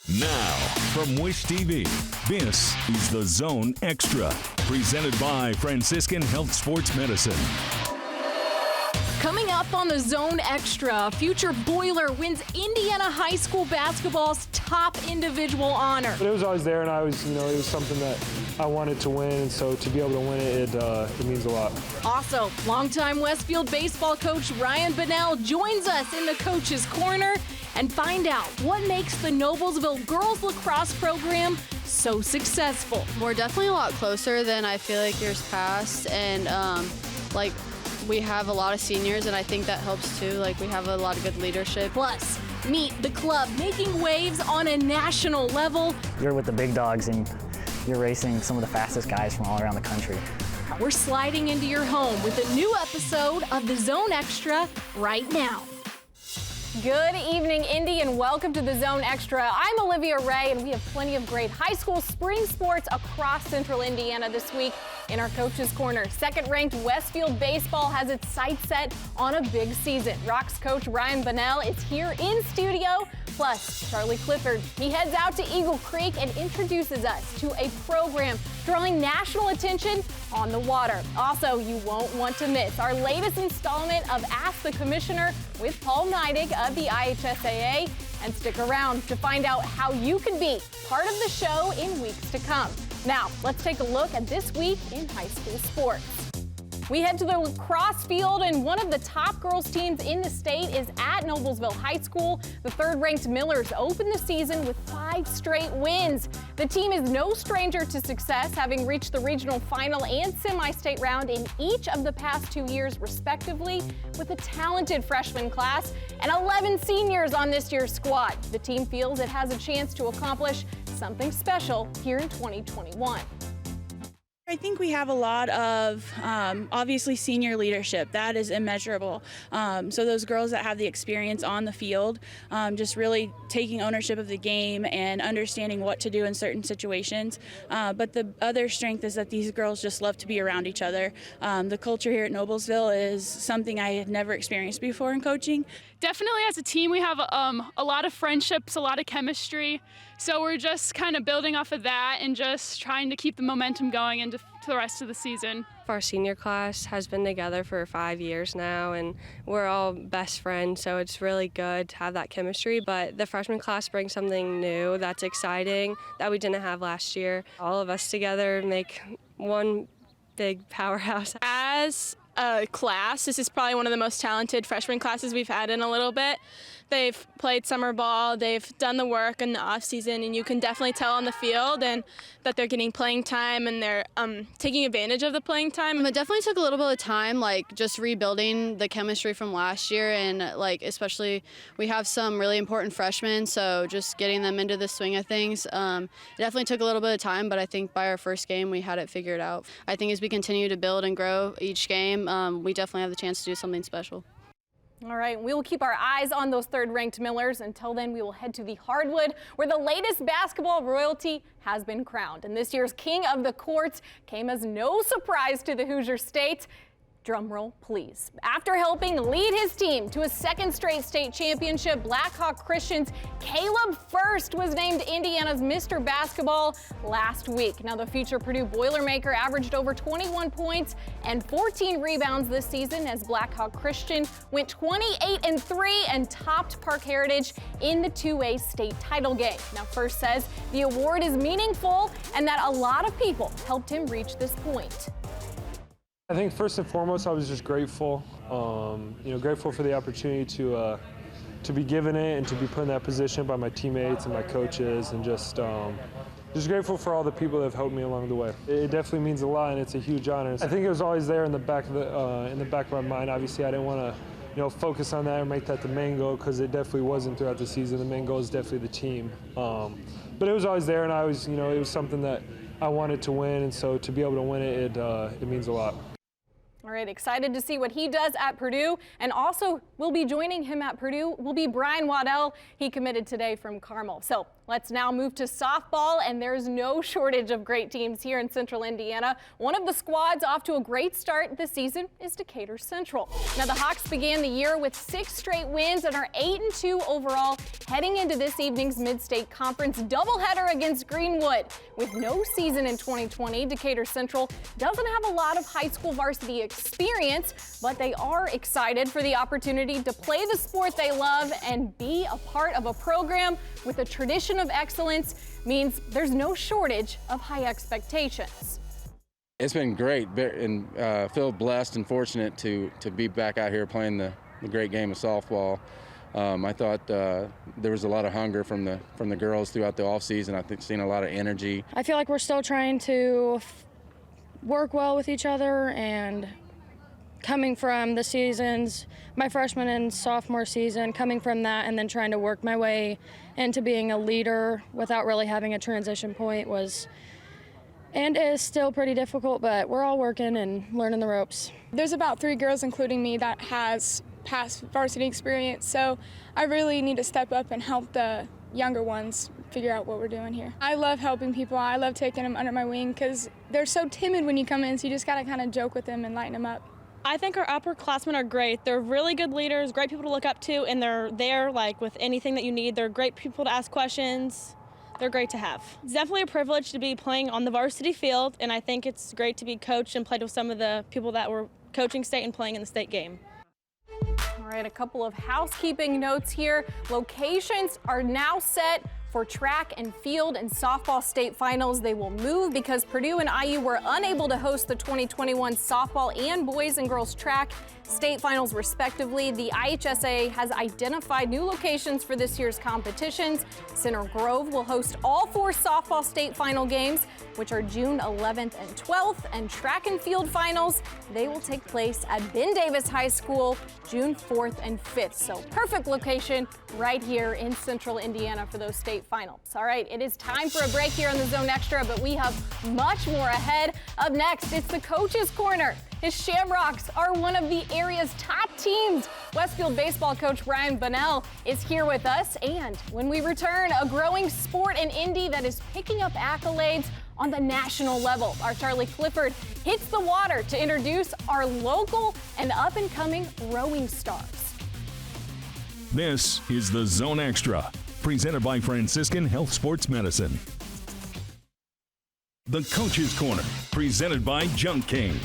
Now, from Wish TV, this is The Zone Extra, presented by Franciscan Health Sports Medicine. Coming up on The Zone Extra, future Boiler wins Indiana High School basketball's top individual honor. But it was always there, and it was something that I wanted to win, and so to be able to win it, it means a lot. Also, longtime Westfield baseball coach Ryan Bunnell joins us in the Coach's Corner and find out what makes the Noblesville girls lacrosse program so successful. We're definitely a lot closer than I feel like years past, and we have a lot of seniors, and I think that helps too. Like, we have a lot of good leadership. Plus, meet the club making waves on a national level. You're with the big dogs, and you're racing some of the fastest guys from all around the country. We're sliding into your home with a new episode of The Zone Extra right now. Good evening, Indy, and welcome to The Zone Extra. I'm Olivia Ray, and we have plenty of great high school spring sports across central Indiana this week in our Coach's Corner. Second-ranked Westfield baseball has its sights set on a big season. Rock's coach Ryan Bunnell is here in studio. Plus, Charlie Clifford, he heads out to Eagle Creek and introduces us to a program drawing national attention on the water. Also, you won't want to miss our latest installment of Ask the Commissioner with Paul NEIDIG of the IHSAA. And stick around to find out how you can be part of the show in weeks to come. Now, let's take a look at this week in high school sports. We head to the lacrosse field, and one of the top girls teams in the state is at Noblesville High School. The third-ranked Millers open the season with 5 straight wins. The team is no stranger to success, having reached the regional final and semi-state round in each of the past 2 years, respectively, with a talented freshman class and 11 seniors on this year's squad. The team feels it has a chance to accomplish something special here in 2021. I think we have a lot of, obviously, senior leadership. That is immeasurable. So those girls that have the experience on the field, just really taking ownership of the game and understanding what to do in certain situations. But the other strength is that these girls just love to be around each other. The culture here at Noblesville is something I had never experienced before in coaching. Definitely as a team, we have a lot of friendships, a lot of chemistry. So we're just kind of building off of that and just trying to keep the momentum going into the rest of the season. Our senior class has been together for 5 years now, and we're all best friends, so it's really good to have that chemistry. But the freshman class brings something new that's exciting that we didn't have last year. All of us together make one big powerhouse. As a class, this is probably one of the most talented freshman classes we've had in a little bit. They've played summer ball, they've done the work in the off season, and you can definitely tell on the field and that they're getting playing time and they're taking advantage of the playing time. It definitely took a little bit of time, like just rebuilding the chemistry from last year, and like especially we have some really important freshmen, so just getting them into the swing of things. It definitely took a little bit of time, but I think by our first game we had it figured out. I think as we continue to build and grow each game, we definitely have the chance to do something special. All right, we will keep our eyes on those third-ranked Millers. Until then, we will head to the hardwood, where the latest basketball royalty has been crowned. And this year's King of the Courts came as no surprise to the Hoosier State. Drum roll, please. After helping lead his team to a second straight state championship, Blackhawk Christian's Caleb FURST was named Indiana's Mr. Basketball last week. Now, the future Purdue Boilermaker averaged over 21 points and 14 rebounds this season as Blackhawk Christian went 28-3 and topped Park Heritage in the 2A state title game. Now, FURST says the award is meaningful and that a lot of people helped him reach this point. I think first and foremost, I was just grateful. Grateful for the opportunity to be given it and to be put in that position by my teammates and my coaches, and just grateful for all the people that have helped me along the way. It definitely means a lot, and it's a huge honor. I think it was always there in the back of my mind. Obviously, I didn't want to, focus on that or make that the main goal, because it definitely wasn't throughout the season. The main goal is definitely the team. But it was always there, and it was something that I wanted to win, and so to be able to win it, it means a lot. All right, excited to see what he does at Purdue and also will be joining him at Purdue will be Brian Waddell. He committed today from Carmel. So let's now move to softball, and there's no shortage of great teams here in Central Indiana. One of the squads off to a great start this season is Decatur Central. Now the Hawks began the year with 6 straight wins and are 8-2 overall, heading into this evening's Mid-State Conference doubleheader against Greenwood. With no season in 2020, Decatur Central doesn't have a lot of high school varsity experience, but they are excited for the opportunity to play the sport they love and be a part of a program with a tradition of excellence. Means there's no shortage of high expectations. It's been great, and feel blessed and fortunate to be back out here playing the great game of softball. I thought there was a lot of hunger from the girls throughout the off season. I think seen a lot of energy. I feel like we're still trying to work well with each other, and coming from the seasons, my freshman and sophomore season, coming from that and then trying to work my way into being a leader without really having a transition point was and is still pretty difficult, but we're all working and learning the ropes. There's about 3 girls, including me, that has past varsity experience, so I really need to step up and help the younger ones figure out what we're doing here. I love helping people. I love taking them under my wing because they're so timid when you come in, so you just gotta kind of joke with them and lighten them up. I think our upperclassmen are great. They're really good leaders, great people to look up to, and they're there like with anything that you need. They're great people to ask questions. They're great to have. It's definitely a privilege to be playing on the varsity field, and I think it's great to be coached and played with some of the people that were coaching state and playing in the state game. All right, a couple of housekeeping notes here. Locations are now set for track and field and softball state finals. They will move because Purdue and IU were unable to host the 2021 softball and boys and girls track state finals respectively. The IHSA has identified new locations for this year's competitions. Center Grove will host all 4 softball state final games, which are June 11th and 12th, and track and field finals, they will take place at Ben Davis High School June 4th and 5th. So perfect location right here in Central Indiana for those state finals. All right, it is time for a break here on the Zone Extra, but we have much more ahead. Up next, it's the Coach's Corner. His Shamrocks are one of the area's top teams. Westfield baseball coach Brian Bunnell is here with us. And when we return, a growing sport in Indy that is picking up accolades on the national level. Our Charlie Clifford hits the water to introduce our local and up-and-coming rowing stars. This is the Zone Extra, presented by Franciscan Health Sports Medicine. The Coach's Corner, presented by Junk Cane.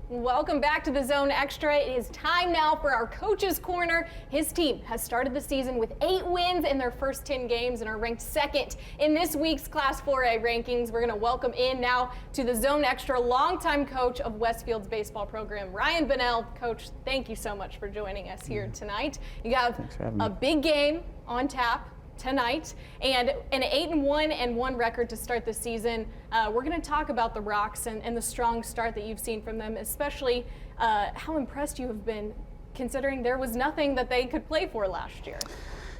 Welcome back to the Zone Extra. It is time now for our Coach's Corner. His team has started the season with 8 wins in their first 10 games and are ranked 2nd in this week's Class 4A rankings. We're going to welcome in now to the Zone Extra longtime coach of Westfield's baseball program, Brian Bunnell. Coach, thank you so much for joining us here tonight. You have a big game on tap tonight and an 8-1 record to start the season. We're going to talk about the Rocks and the strong start that you've seen from them, especially how impressed you have been considering there was nothing that they could play for last year.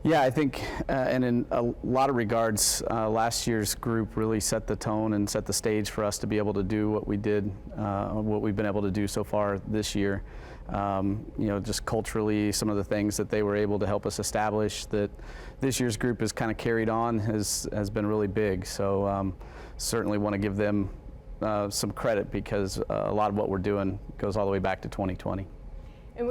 Yeah, I think and in a lot of regards, last year's group really set the tone and set the stage for us to be able to do what we did, what we've been able to do so far this year. You know, just culturally, some of the things that they were able to help us establish that this year's group has kind of carried on has been really big. So certainly want to give them some credit because a lot of what we're doing goes all the way back to 2020.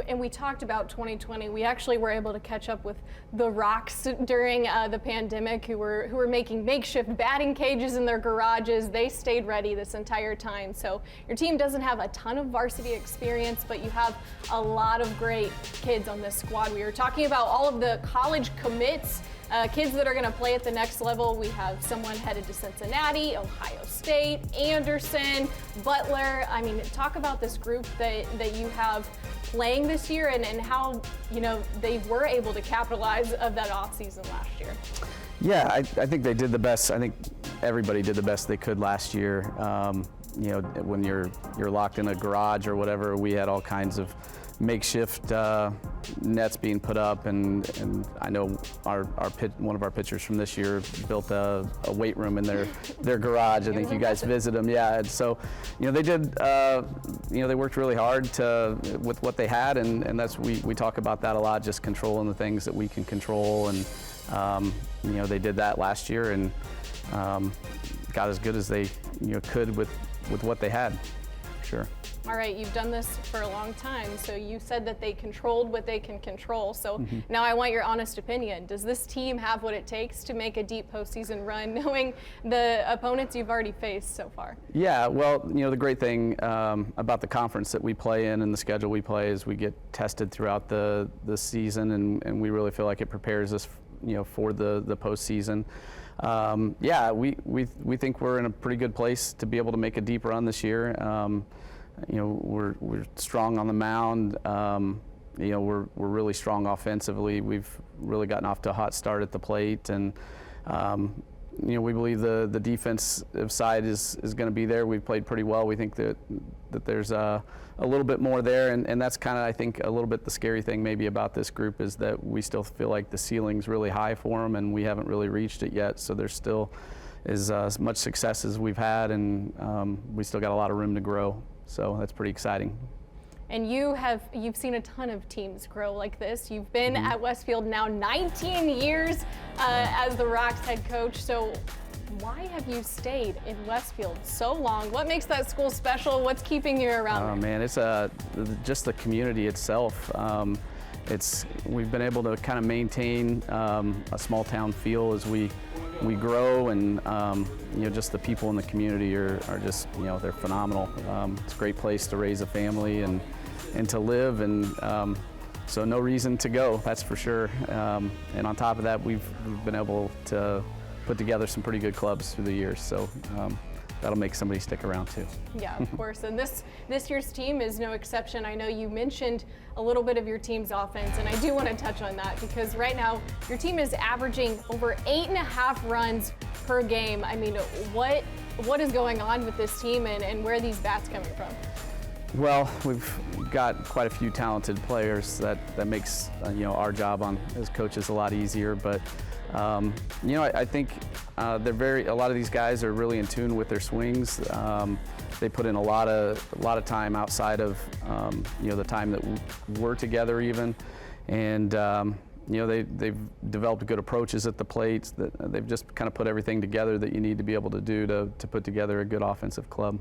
And we talked about 2020. We actually were able to catch up with the Rocks during the pandemic, who were making makeshift batting cages in their garages. They stayed ready this entire time. So your team doesn't have a ton of varsity experience, but you have a lot of great kids on this squad. We were talking about all of the college commits, kids that are going to play at the next level. We have someone headed to Cincinnati, Ohio State, Anderson, Butler. I mean, talk about this group that you have playing this year and how, you know, they were able to capitalize of that offseason last year. Yeah, I think they did the best. I think everybody did the best they could last year. You know, when you're locked in a garage or whatever, we had all kinds of makeshift nets being put up, and I know one of our pitchers from this year built a weight room in their garage. I think you guys visit them, yeah. And so, they did, they worked really hard with what they had, and that's we talk about that a lot, just controlling the things that we can control, and they did that last year and got as good as they could with what they had, sure. All right, you've done this for a long time, so you said that they controlled what they can control. So now I want your honest opinion. Does this team have what it takes to make a deep postseason run, knowing the opponents you've already faced so far? Yeah, well, the great thing about the conference that we play in and the schedule we play is we get tested throughout the season, and we really feel like it prepares us, for the postseason. Yeah, we think we're in a pretty good place to be able to make a deep run this year. We're strong on the mound. We're really strong offensively. We've really gotten off to a hot start at the plate, and we believe the defensive side is going to be there. We've played pretty well. We think that there's a little bit more there, and that's kind of, I think, a little bit the scary thing maybe about this group is that we still feel like the ceiling's really high for them, and we haven't really reached it yet. So there's still as much success as we've had, and we still got a lot of room to grow. So that's pretty exciting. And you've seen a ton of teams grow like this. You've been at Westfield now 19 years as the Rocks head coach. So why have you stayed in Westfield so long? What makes that school special? What's keeping you around there? Oh man, it's just the community itself. We've been able to kind of maintain a small town feel as we grow, and just the people in the community are just, they're phenomenal. It's a great place to raise a family and to live, and so no reason to go, that's for sure. And on top of that, we've been able to put together some pretty good clubs through the years, so that'll make somebody stick around too. Yeah, of course. And this year's team is no exception. I know you mentioned a little bit of your team's offense, and I do want to touch on that because right now your team is averaging over 8.5 runs per game. I mean, what is going on with this team, and where are these bats coming from? Well, we've got quite a few talented players that makes our job as coaches a lot easier, but I think a lot of these guys are really in tune with their swings. They put in a lot of time outside of the time that we're together even, and they've developed good approaches at the plate. They've just kind of put everything together that you need to be able to do to put together a good offensive club.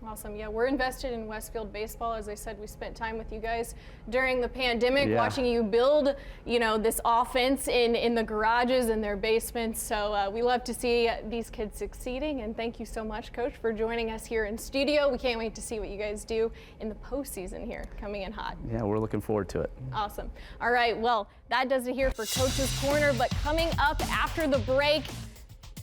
Awesome. Yeah, we're invested in Westfield baseball. As I said, we spent time with you guys during the pandemic, watching you build, this offense in the garages and their basements. So we love to see these kids succeeding. And thank you so much, Coach, for joining us here in studio. We can't wait to see what you guys do in the postseason here, coming in hot. Yeah, we're looking forward to it. Awesome. All right. Well, that does it here for Coach's Corner. But coming up after the break,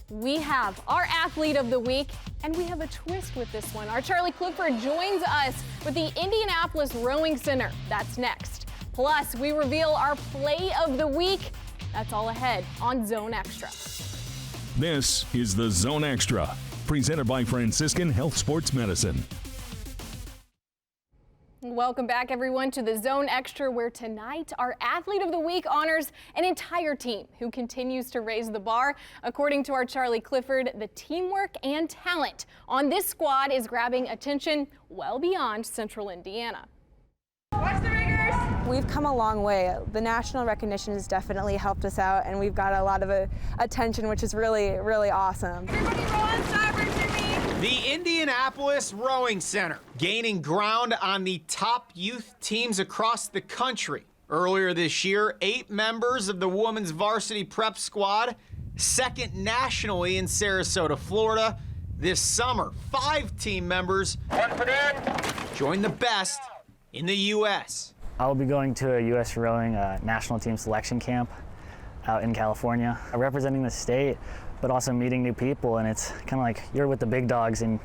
we have our Athlete of the Week, and we have a twist with this one. Our Charlie Clifford joins us with the Indianapolis Rowing Center. That's next. Plus, we reveal our Play of the Week. That's all ahead on Zone Extra. This is the Zone Extra, presented by Franciscan Health Sports Medicine. Welcome back, everyone, to the Zone Extra, where tonight our Athlete of the Week honors an entire team who continues to raise the bar. According to our Charlie Clifford, the teamwork and talent on this squad is grabbing attention well beyond Central Indiana. Watch the riggers! We've come a long way. The national recognition has definitely helped us out, and we've got a lot of attention, which is really, really awesome. Everybody roll on starboard to me! The Indianapolis Rowing Center gaining ground on the top youth teams across the country. Earlier this year, 8 members of the women's varsity prep squad, second nationally in Sarasota, Florida. This summer, 5 team members joined the best in the U.S. I'll be going to a U.S. rowing national team selection camp out in California, representing the state, but also meeting new people, and it's kind of like you're with the big dogs and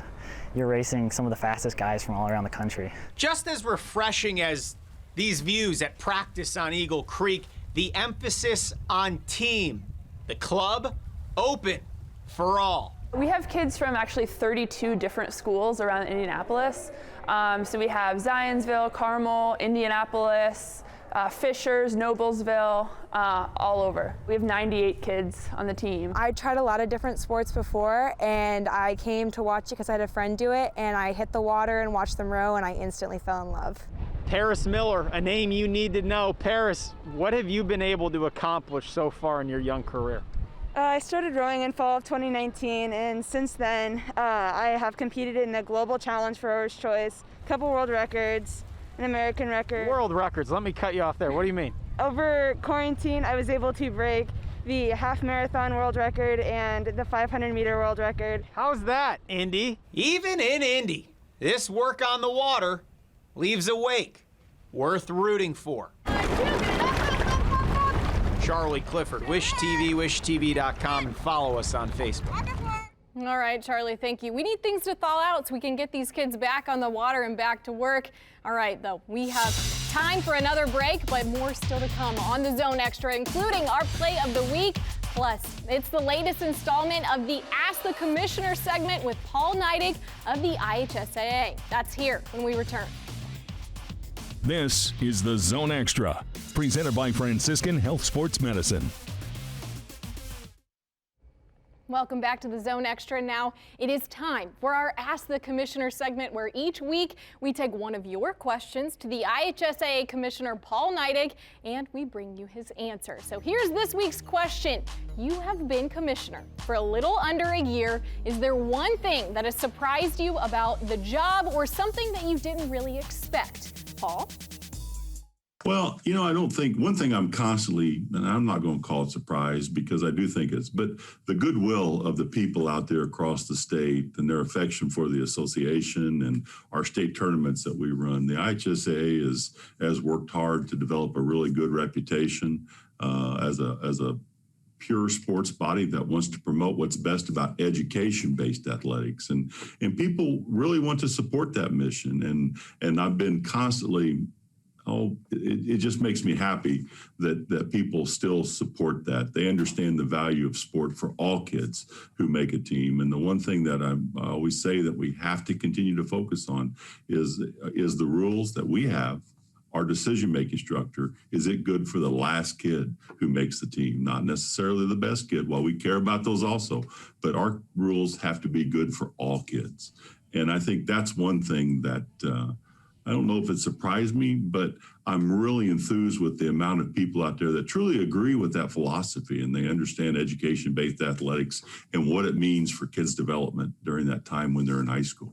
you're racing some of the fastest guys from all around the country. Just as refreshing as these views at practice on Eagle Creek, the emphasis on team. The club, open for all. We have kids from actually 32 different schools around Indianapolis. So we have Zionsville, Carmel, Indianapolis, Fishers, Noblesville, all over. We have 98 kids on the team. I tried a lot of different sports before, and I came to watch it because I had a friend do it, and I hit the water and watched them row, and I instantly fell in love. Paris Miller, a name you need to know. Paris, what have you been able to accomplish so far in your young career? I started rowing in fall of 2019, and since then I have competed in the Global Challenge for Rower's Choice, a couple world records, an American record. World records, let me cut you off there. What do you mean? Over quarantine, I was able to break the half marathon world record and the 500-meter world record. How's that, Indy? Even in Indy, this work on the water leaves a wake worth rooting for. Charlie Clifford, Wish TV, wishtv.com, and follow us on Facebook. All right, Charlie, thank you. We need things to thaw out so we can get these kids back on the water and back to work. All right, though, we have time for another break, but more still to come on the Zone Extra, including our play of the week. Plus, it's the latest installment of the Ask the Commissioner segment with Paul NEIDIG of the IHSAA. That's here when we return. This is the Zone Extra, presented by Franciscan Health Sports Medicine. Welcome back to the Zone Extra. Now it is time for our Ask the Commissioner segment, where each week we take one of your questions to the IHSAA Commissioner Paul NEIDIG and we bring you his answer. So here's this week's question. You have been commissioner for a little under a year. Is there one thing that has surprised you about the job or something that you didn't really expect? Paul? Well, you know, I don't think one thing I'm constantly, and I'm not going to call it surprise because I do think it's, but the goodwill of the people out there across the state and their affection for the association and our state tournaments that we run. The IHSAA has worked hard to develop a really good reputation as a pure sports body that wants to promote what's best about education-based athletics, and people really want to support that mission. And I've been constantly. It just makes me happy that people still support that. They understand the value of sport for all kids who make a team. And the one thing that I always say that we have to continue to focus on is the rules that we have. Our decision-making structure, is it good for the last kid who makes the team? Not necessarily the best kid, while we care about those also, but our rules have to be good for all kids. And I think that's one thing that I don't know if it surprised me, but I'm really enthused with the amount of people out there that truly agree with that philosophy, and they understand education-based athletics and what it means for kids' development during that time when they're in high school.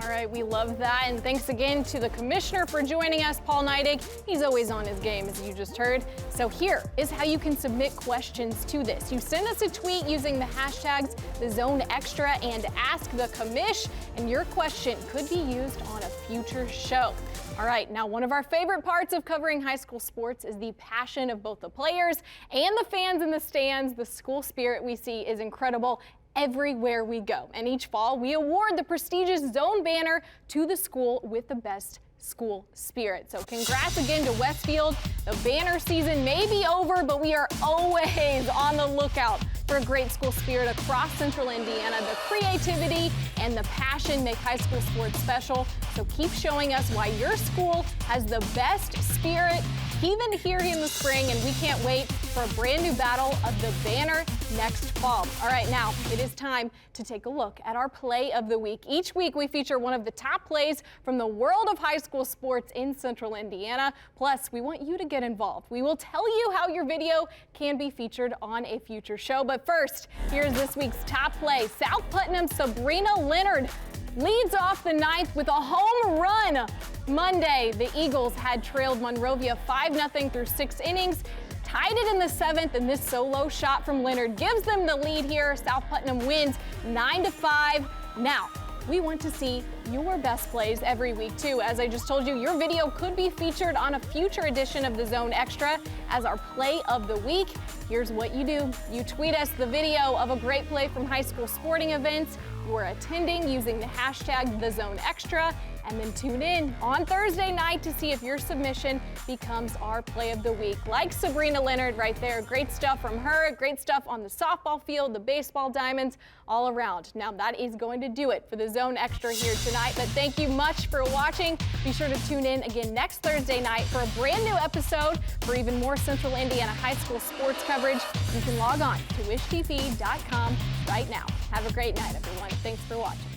All right, we love that. And thanks again to the commissioner for joining us, Paul NEIDIG. He's always on his game, as you just heard. So here is how you can submit questions to this. You send us a tweet using the hashtags #TheZoneExtra and AskTheCommish, and your question could be used on a future show. All right, now one of our favorite parts of covering high school sports is the passion of both the players and the fans in the stands. The school spirit we see is incredible everywhere we go. And each fall, we award the prestigious Zone banner to the school with the best school spirit. So congrats again to Westfield. The banner season may be over, but we are always on the lookout for a great school spirit across Central Indiana. The creativity and the passion make high school sports special. So keep showing us why your school has the best spirit, even here in the spring, and we can't wait for a brand new battle of the banner next fall. All right, now it is time to take a look at our play of the week. Each week we feature one of the top plays from the world of high school sports in Central Indiana. Plus, we want you to get involved. We will tell you how your video can be featured on a future show. But first, here's this week's top play. South Putnam's Sabrina Leonard leads off the ninth with a home run. Monday, the Eagles had trailed Monrovia 5-0 through 6 innings, tied it in the 7th, and this solo shot from Leonard gives them the lead here. South Putnam wins 9-5. Now, we want to see your best plays every week too. As I just told you, your video could be featured on a future edition of the Zone Extra as our play of the week. Here's what you do. You tweet us the video of a great play from high school sporting events you're attending using the hashtag #TheZoneExtra, And then tune in on Thursday night to see if your submission becomes our play of the week. Like Sabrina Leonard right there. Great stuff from her. Great stuff on the softball field, the baseball diamonds, all around. Now that is going to do it for the Zone Extra here tonight. But thank you much for watching. Be sure to tune in again next Thursday night for a brand new episode. For even more Central Indiana high school sports coverage, you can log on to wishtv.com right now. Have a great night, everyone. Thanks for watching.